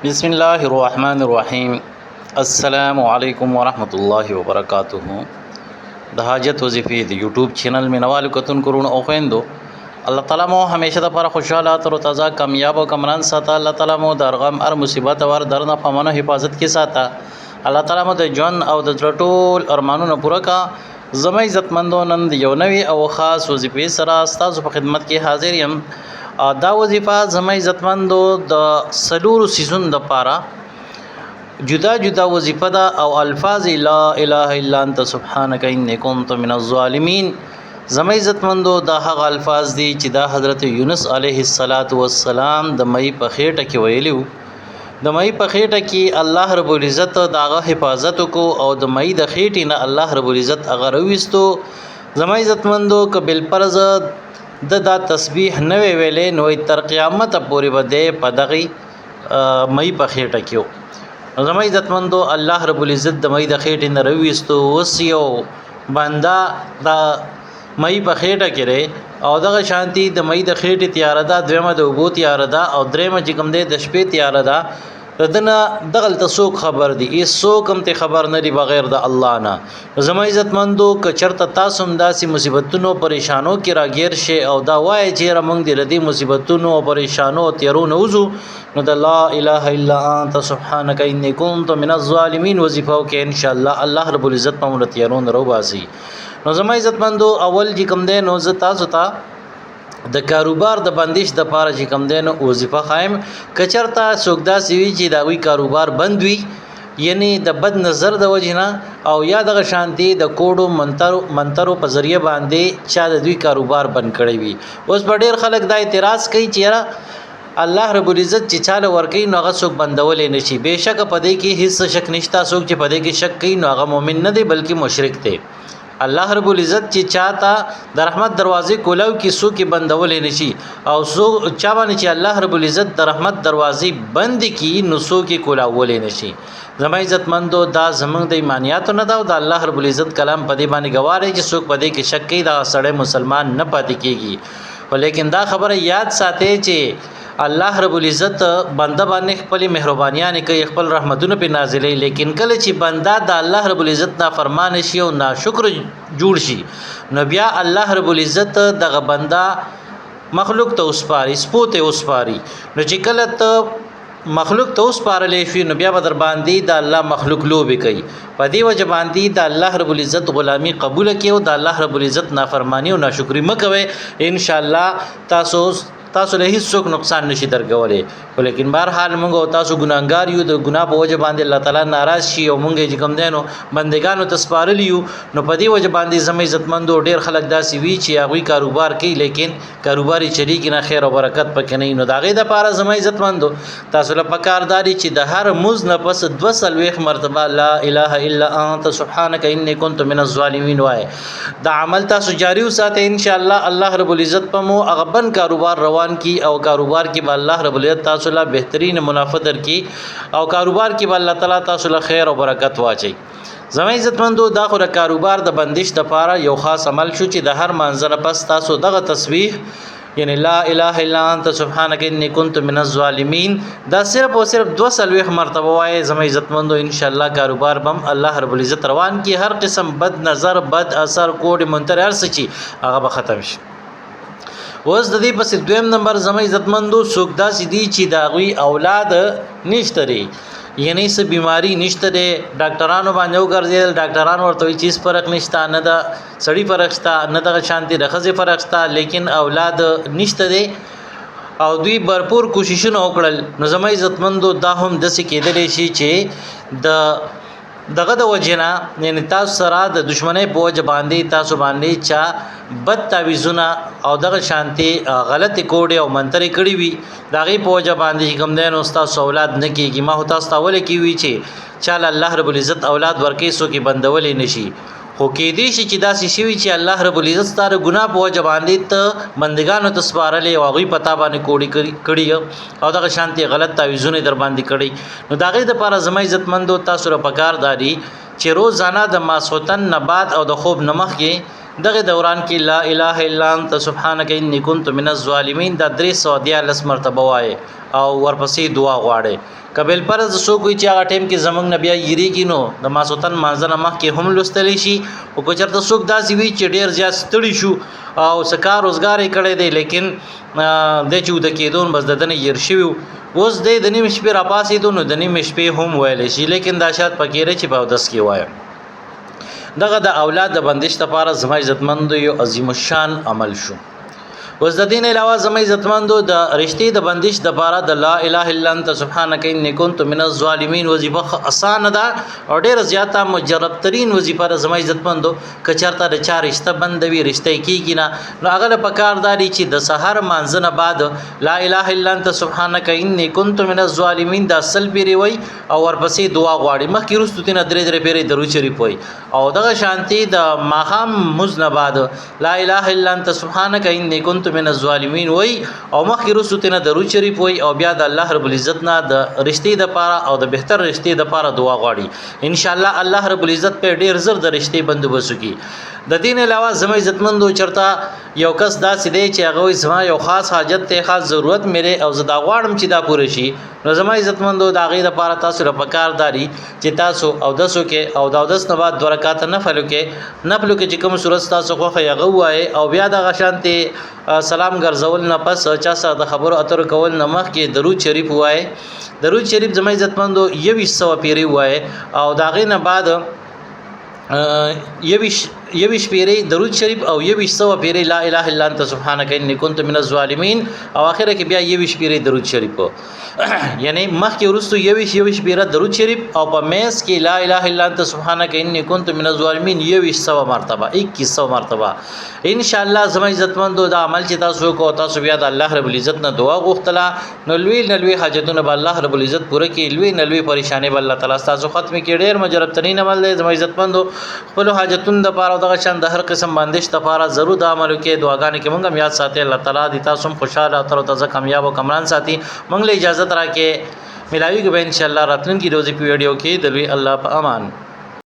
بسم الله الرحمن الرحیم. السلام علیکم ورحمۃ اللہ وبرکاتہ. د حاجت وظیفې د یوټیوب چینل مینوالو کتونکو ورونو او خویندو، الله تعالی مو همیشه د پر خوشاله تر تازه کامیاب او کمران ساته. الله تعالی مو د ارغم ار مصیبت او درنه پامنه حفاظت کې ساته. الله تعالی مو د جون او د ټول ارمانونو پوره کا. زما عزتمندو، نن یو نوی او خاص وظیفې سره ستاسو په خدمت کې حاضر یم. دا وظیفه زما عزتمندو د سلورو سیزون د پاره جدا جدا وظیفه ده او الفاظ لا اله الا انت سبحانك اني كنت من الظالمين. زما عزتمندو دا هغه الفاظ دي چې دا حضرت یونس علیه السلام د مې په خېټه کې ویلو. د مې په خېټه کې الله رب العزت داغه حفاظت کو او د مې د خېټې نه الله رب العزت هغه رويستو. زما عزتمندو قبل پرز دا تسبیح نه ویلې نو تر قیامت پورې بده پدغي مې په خېټه کېو. زما عزتمندو، الله رب العزت د مې د خېټې نه رويستو. وسیو بندا دا مې په خېټه کې او دغه شانتي د مې د خېټې تیار ده، دویمه د وبو تیار ده او دریمه چې کوم د شپې تیار ده. ردنه دغل تسوک خبر دی ایس سوک هم ته خبر نه دی بغیر د الله نه. زما عزتمندو، که چرته تاسو هم داسې مصیبتونو پریشانو کې راګیر شي او دا وای چې رمنګ دی ردی مصیبتونو او پریشانو تیرونه وزو، نو د لا اله الا انت سبحانك اني كنت من الظالمين وظیفه کې ان شاء الله الله رب العزت په مونږ تیرونه روباسي. نو زما عزتمندو، اول چې کوم دی نو ز تاسو ته د کاروبار د بندش د پاره چې کم دین وظیفه خایم. کچرتا سوګدا سوي چې دا وی کاروبار بند وي، یعنی د بد نظر د وجنه او یا د شانتي د کوډو منترو په ذریعہ باندې چا د دوی کاروبار بند کړی وي. اوس په ډیر خلک دا اعتراض کوي چې الله رب العزت چې چاله ورکی نو هغه څوک بندولې نشي. بهشکه پدې کې هیڅ شک نشتا. څوک چې پدې کې شک کوي نو هغه مؤمن نه دی بلکې مشرک دی. الله رب العزت چې چاته د رحمت دروازې کولاو کې سو کې بندولې نشي او سو چا باندې چې الله رب العزت د رحمت دروازې بند کی نو سو کې کولاولې نشي. زما عزتمندو، دا زمونږ د ایمانیاتو نه دا او د الله رب العزت کلام په دې باندې گواره چې څوک په دې کې شک کوي دا سړی مسلمان نه پاتې کیږي. ولیکن دا خبره یاد ساتئ چې الله رب العزت بنده باندې خپل مهربانيان کوي، خپل رحمتونه په نازلې، لیکن کله چې بنده د الله رب العزت نافرمان شي او ناشکر جوړ شي نو بیا الله رب العزت دغه بنده مخلوق ته اوسپاري، سپوته اوسپاري. نو چې کله ته مخلوق ته اوسپارلې شي نو بیا به در باندې د الله مخلوق لوبي کوي. په دې وجه باندې د الله رب العزت غلامی قبول کړئ او د الله رب العزت نافرمانی او ناشکری مکوئ. ان شاء الله تاسو له هیڅ څوک نقصان نشي درګولې. ولیکن بهر حال موږ تاسو ګناګار یو، د ګناه په وجه باندې الله تعالی ناراض شي او موږ چې کوم دینو بندگانو تسپارلی یو. نو په دې وجه باندې زمې عزتمندو ډیر خلک داسې وی چې هغه کاروبار کوي لیکن کاروباري چریږي نه، خیر او برکت پکې نه. نو داغه د پاره زمې عزتمندو تاسو له پکارداري چې د هر مز نه پس 200 مرتبه لا اله الا انت سبحانك اني كنت من الظالمين وای. دا عمل تاسو جاری وساتئ ان شاء الله. الله رب العزت په مو اغبن کاروبار روان کی او کاروبار کې به الله رب العزت تاسو له بهترین منافع در کی او کاروبار کې به الله تعالی تاسو له خیر او برکت واچي. زما عزتمندو، دا خو د کاروبار د بندش د پاره یو خاص عمل شو چې د هر منځره پس تاسو دغه تسبیح یعنی لا اله الا انت سبحانك اني كنت من الظالمين دا صرف او صرف 200 مرتبه وای. زما عزتمندو ان شاء الله کاروبار بم الله رب العزت روان کی. هر قسم بد نظر، بد اثر، کوډ منتر هر څه چی هغه به ختم شي. اوس د دې پس دویم نمبر زما عزتمندو څوک داسې دي چې دا غوي اولاد نشته لري، یعنی څه بیماری نشته ده، ډاکټرانو باندې وګرځیدل، ډاکټران ورته وایي چې فرق نشته، نه د سړی فرق شته، نه د شانتي د ښځې فرق شته، لیکن اولاد نشته ده او دوی भरपूर کوششونه وکړل. نو زما عزتمندو دا هم داسې کېدلی شي چې د دغه د وجنا یعنی تاسو سره د دشمنی په وجه باندې تاسو باندې چا بد تعویذونه او دغه شانتي غلطی کوډي او منتري کړی وي دغه په وجه باندې کوم دین استاد اولاد نه کیږي. ما هو تاسو ته ول کیوي چې چاله الله رب العزت اولاد ورکې سو کې بندولې نشي. خو کې دې شي چې داسې شي چې الله رب العزت ستاره ګناه په وجه باندې ته بندگانو ته سپارلې او غوي پتا باندې کوډي کړی او دغه شانتي غلط تعویذونه در باندې کړی. نو داغه د لپاره زما عزتمندو تاسو را پکار داري چې روزانه د ماسوتن نه بعد او د خوب نمخ کې دغه دوران کې لا اله الا انت سبحانك اني كنت من الظالمين دا 314 مرتبه وای او ورپسې دعا غواړي قبل پرز سو کوئی چې هغه ټیم کې زمنګ نبی یریږي نو د ماسوتن مانځنه مخ کې هم لستلی شي او کو چرته څوک داسې وی چې ډیر زیات ستړي شو او سکار روزګار یې کړی دی لیکن د چې د کېدون بس دنه ير شوی اوس د نیم شپې را پاسې دونو د نیم شپې هم ویل شي لیکن دا شات پکېره چې په 10 کې وای دغه د اولاد د بندش لپاره زما عزتمند یو عظیم الشان عمل شو اوس د دین علاوه زما عزتمندو د رښتې د بندش د لپاره د لا اله الا انت سبحانك اني كنت من الظالمين وظیفه آسان ده او ډیر زیاته مجرب ترين وظیفه د زما عزتمندو کچارته د چا رشتہ بندوي رشتہ کیږي نه نو هغه په کارداري چې د سحر مانځنه بعد لا اله الا انت سبحانك اني كنت من الظالمين د اصل پیری وای او ورپسې دعا غواړي مخکې رستو تین درې درې پیری درو شریف وای او دغه شانتي د ماخام مزنباد لا اله الا انت سبحانك اني كنت من الظالمين وای او مخکې رستو تین درو شریف وای او بیا د الله رب العزت نه د رښتې د پاره او د بهتر رښتې د پاره دعا غواړي ان شاء الله الله رب العزت په ډیر زر د رښتې بندوبس کی د دین علاوه زما عزتمندو چرتا یو کس دا سیده چې هغه زما یو خاص حاجت ته خاص ضرورت میره او زدا غواړم چې دا پوره شي نو زما عزتمندو د هغه لپاره تاسو لپاره کارداري چې تاسو او دسو کې او د 10 نه بعد 2 رکعات نفلو کې چې کوم صورت تاسو خو هغه وای او بیا د غشانته سلام ګرځول نه پس چا سره د خبرو اتر کول نه مخ کې درود شریف وای درود شریف زما عزتمندو 2100 پیری وای او داغه نه بعد یویش پیری درود شریف او یویش سو پیری لا اله الا انت سبحانك اني كنت من الظالمين او اخره کې بیا یویش پیری درود شریف یعنی مخ کې ورستو یویش پیری درود شریف او په میس کې لا اله الا انت سبحانك اني كنت من الظالمين یویش سو مرتبه 2100 مرتبه ان شاء الله زما عزتمندو دا عمل چې تاسو کو تاسو بیا د الله رب العزت نه دعا غوښتله نو لوی حاجتونه به الله رب العزت پوره کړي لوی پریشانی به الله تعالی تاسو ختم کړي ډیر مجرب ترين عمل دی زما عزتمندو خپل حاجتونه د پاره دغه شان د هر قسم بندش لپاره ضرور د عملو کې دعاګانې کې مونږ یاد ساتي الله تعالی دې تاسو خوشاله او تر تازه کامیاب او کمران ساتي مونږ له اجازه راکې ملاوي کې به ان شاء الله راتلونکي روزي په ویډیو کې د لوی الله په امان